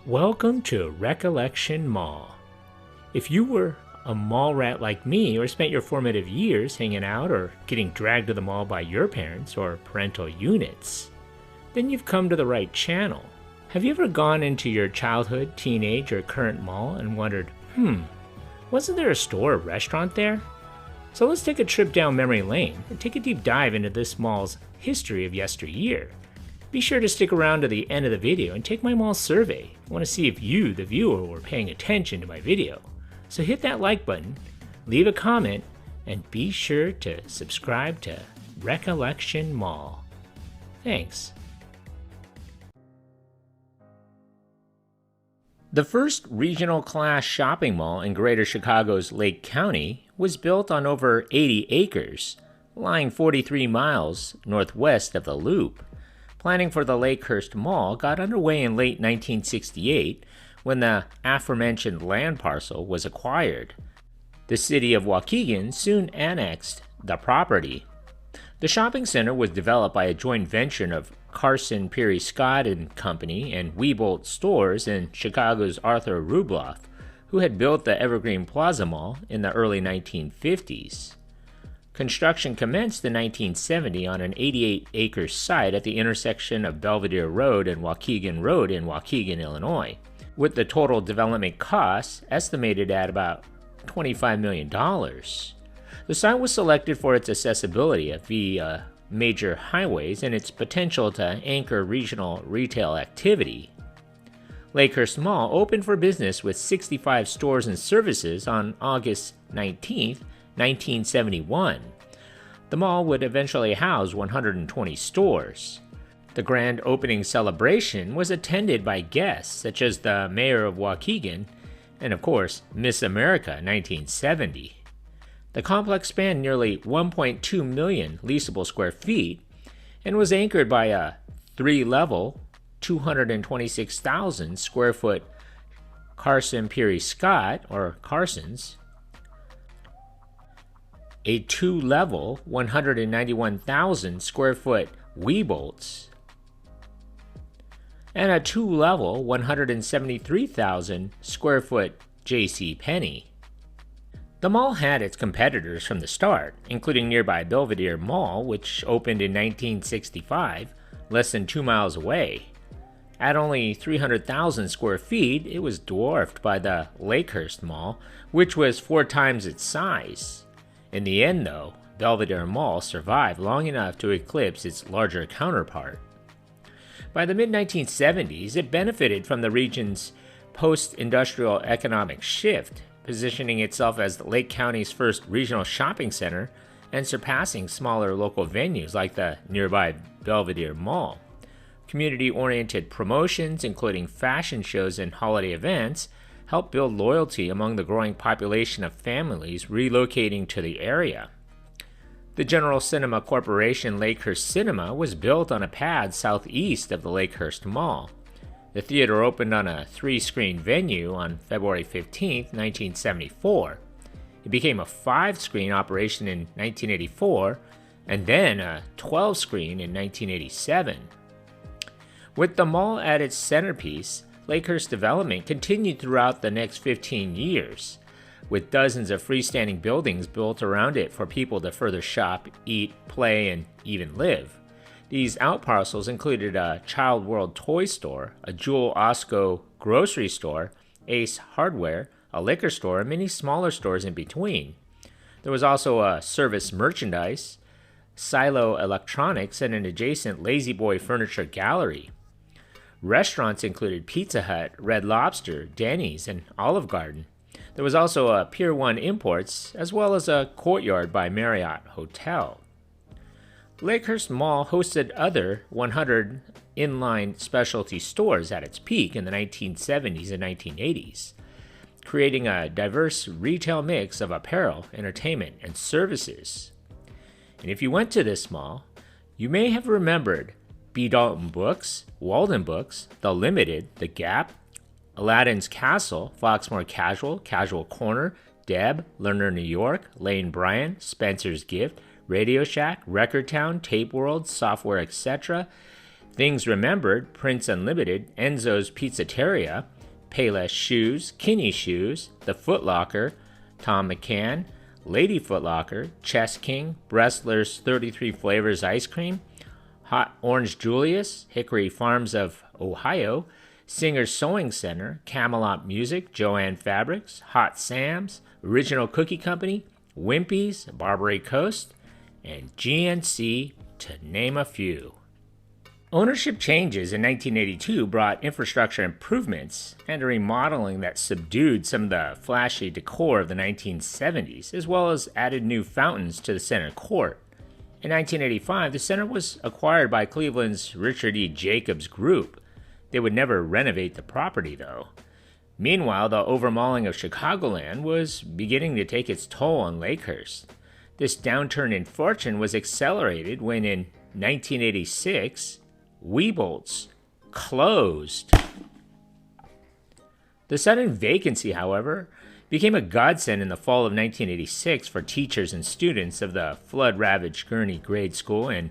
Welcome to Recollection Mall. If you were a mall rat like me or spent your formative years hanging out or getting dragged to the mall by your parents or parental units, then you've come to the right channel. Have you ever gone into your childhood, teenage, or current mall and wondered, wasn't there a store or restaurant there? So let's take a trip down memory lane and take a deep dive into this mall's history of yesteryear. Be sure to stick around to the end of the video and take my mall survey. I want to see if you, the viewer, were paying attention to my video. So hit that like button, leave a comment, and be sure to subscribe to Recollection Mall. Thanks. The first regional class shopping mall in Greater Chicago's Lake County was built on over 80 acres, lying 43 miles northwest of the Loop. Planning for the Lakehurst Mall got underway in late 1968 when the aforementioned land parcel was acquired. The city of Waukegan soon annexed the property. The shopping center was developed by a joint venture of Carson Peary Scott and Company and Wiebolt Stores and Chicago's Arthur Rubloff, who had built the Evergreen Plaza Mall in the early 1950s. Construction commenced in 1970 on an 88-acre site at the intersection of Belvedere Road and Waukegan Road in Waukegan, Illinois, with the total development costs estimated at about $25 million. The site was selected for its accessibility via major highways and its potential to anchor regional retail activity. Lakehurst Mall opened for business with 65 stores and services on August 19, 1971. The mall would eventually house 120 stores. The grand opening celebration was attended by guests such as the mayor of Waukegan and, of course, Miss America 1970. The complex spanned nearly 1.2 million leasable square feet and was anchored by a three-level, 226,000 square foot Carson Peary Scott, or Carson's, a two-level, 191,000 square foot Wieboldt's, and a two-level, 173,000 square foot J.C. Penney. The mall had its competitors from the start, including nearby Belvedere Mall, which opened in 1965, less than 2 miles away. At only 300,000 square feet, it was dwarfed by the Lakehurst Mall, which was 4 times its size. In the end, though, Belvedere Mall survived long enough to eclipse its larger counterpart. By the mid-1970s, it benefited from the region's post-industrial economic shift, positioning itself as Lake County's first regional shopping center and surpassing smaller local venues like the nearby Belvedere Mall. Community-oriented promotions, including fashion shows and holiday events, helped build loyalty among the growing population of families relocating to the area. The General Cinema Corporation Lakehurst Cinema was built on a pad southeast of the Lakehurst Mall. The theater opened on a 3-screen venue on February 15, 1974. It became a 5-screen operation in 1984, and then a 12-screen in 1987. With the mall at its centerpiece, Lakehurst development continued throughout the next 15 years, with dozens of freestanding buildings built around it for people to further shop, eat, play, and even live. These outparcels included a Child World toy store, a Jewel Osco grocery store, Ace Hardware, a liquor store, and many smaller stores in between. There was also a Service Merchandise, Silo Electronics, and an adjacent Lazy Boy Furniture Gallery. Restaurants included Pizza Hut, Red Lobster, Denny's, and Olive Garden. There was also a Pier 1 Imports, as well as a Courtyard by Marriott Hotel. Lakehurst Mall hosted other 100 inline specialty stores at its peak in the 1970s and 1980s, creating a diverse retail mix of apparel, entertainment, and services. And if you went to this mall, you may have remembered B. Dalton Books, Walden Books, The Limited, The Gap, Aladdin's Castle, Foxmore Casual, Casual Corner, Deb, Lerner New York, Lane Bryant, Spencer's Gift, Radio Shack, Record Town, Tape World, Software Etc., Things Remembered, Prince Unlimited, Enzo's Pizzeria, Payless Shoes, Kinney Shoes, The Foot Locker, Tom McCann, Lady Foot Locker, Chess King, Bressler's 33 Flavors Ice Cream, Hot Orange Julius, Hickory Farms of Ohio, Singer's Sewing Center, Camelot Music, Joanne Fabrics, Hot Sam's, Original Cookie Company, Wimpy's, Barbary Coast, and GNC, to name a few. Ownership changes in 1982 brought infrastructure improvements and a remodeling that subdued some of the flashy decor of the 1970s, as well as added new fountains to the center court. In 1985, the center was acquired by Cleveland's Richard E. Jacobs Group. They would never renovate the property, though. Meanwhile, the overmauling of Chicagoland was beginning to take its toll on Lakehurst. This downturn in fortune was accelerated when, in 1986, Wieboldt's closed. The sudden vacancy, however, became a godsend in the fall of 1986 for teachers and students of the flood-ravaged Gurney Grade School and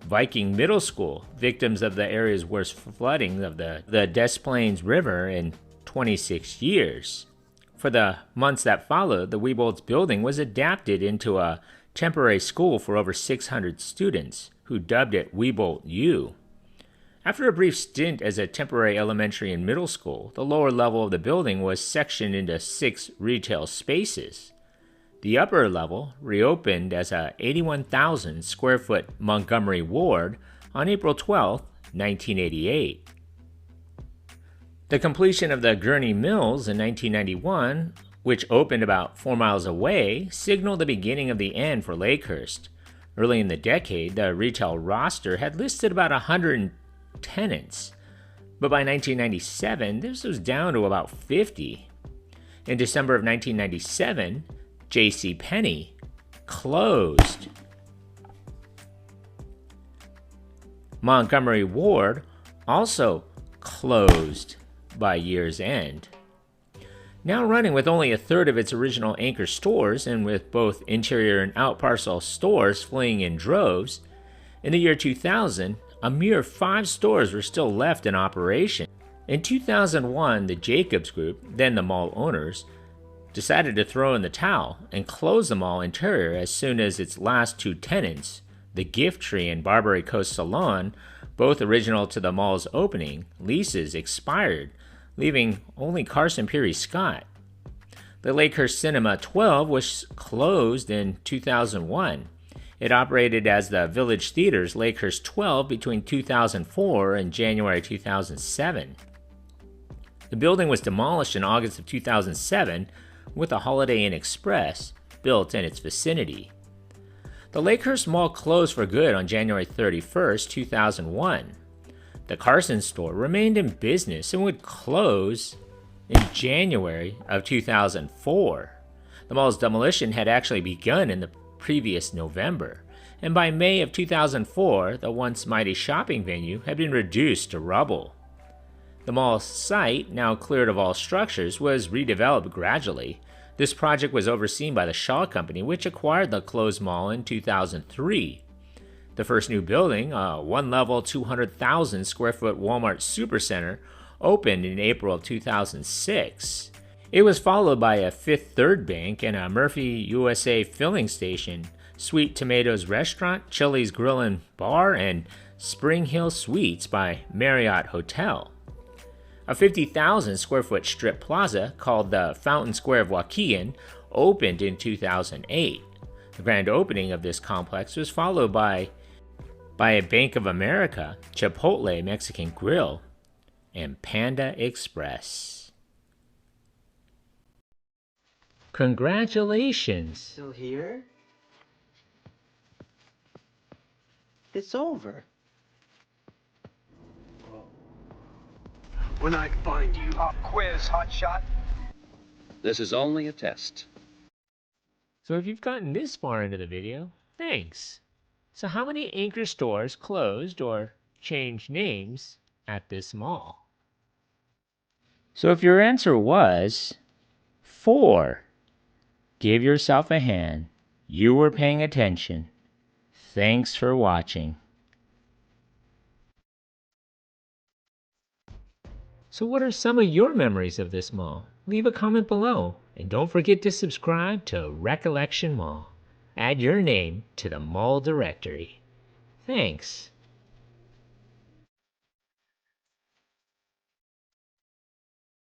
Viking Middle School, victims of the area's worst flooding of the Des Plaines River in 26 years. For the months that followed, the Wieboldt's building was adapted into a temporary school for over 600 students, who dubbed it Wieboldт U. After a brief stint as a temporary elementary and middle school, the lower level of the building was sectioned into 6 retail spaces. The upper level reopened as a 81,000 square foot Montgomery Ward on April 12, 1988. The completion of the Gurney Mills in 1991, which opened about 4 miles away, signaled the beginning of the end for Lakehurst. Early in the decade, the retail roster had listed about 100 tenants, but by 1997, this was down to about 50. In December of 1997, J.C. Penney closed. Montgomery Ward also closed by year's end. Now running with only a third of its original anchor stores and with both interior and outparcel stores fleeing in droves, in the year 2000, a mere 5 stores were still left in operation. In 2001, the Jacobs Group, then the mall owners, decided to throw in the towel and close the mall interior as soon as its last 2 tenants, the Gift Tree and Barbary Coast Salon, both original to the mall's opening, leases expired, leaving only Carson Peary Scott. The Lakehurst Cinema 12 was closed in 2001. It operated as the Village Theater's Lakehurst 12 between 2004 and January 2007. The building was demolished in August of 2007 with a Holiday Inn Express built in its vicinity. The Lakehurst Mall closed for good on January 31, 2001. The Carson store remained in business and would close in January of 2004. The mall's demolition had actually begun in the previous November, and by May of 2004, the once mighty shopping venue had been reduced to rubble. The mall's site, now cleared of all structures, was redeveloped gradually. This project was overseen by the Shaw Company, which acquired the closed mall in 2003. The first new building, a one-level 200,000 square foot Walmart Supercenter, opened in April of 2006. It was followed by a Fifth Third Bank and a Murphy USA filling station, Sweet Tomatoes Restaurant, Chili's Grill and Bar, and Spring Hill Suites by Marriott Hotel. A 50,000 square foot strip plaza called the Fountain Square of Waukegan opened in 2008. The grand opening of this complex was followed by a Bank of America, Chipotle Mexican Grill, and Panda Express. Congratulations! Still here? It's over. When I find you, pop quiz, hotshot. This is only a test. So if you've gotten this far into the video, thanks. So how many anchor stores closed or changed names at this mall? So if your answer was 4, give yourself a hand. You were paying attention. Thanks for watching. So what are some of your memories of this mall? Leave a comment below, and don't forget to subscribe to Recollection Mall. Add your name to the mall directory. Thanks.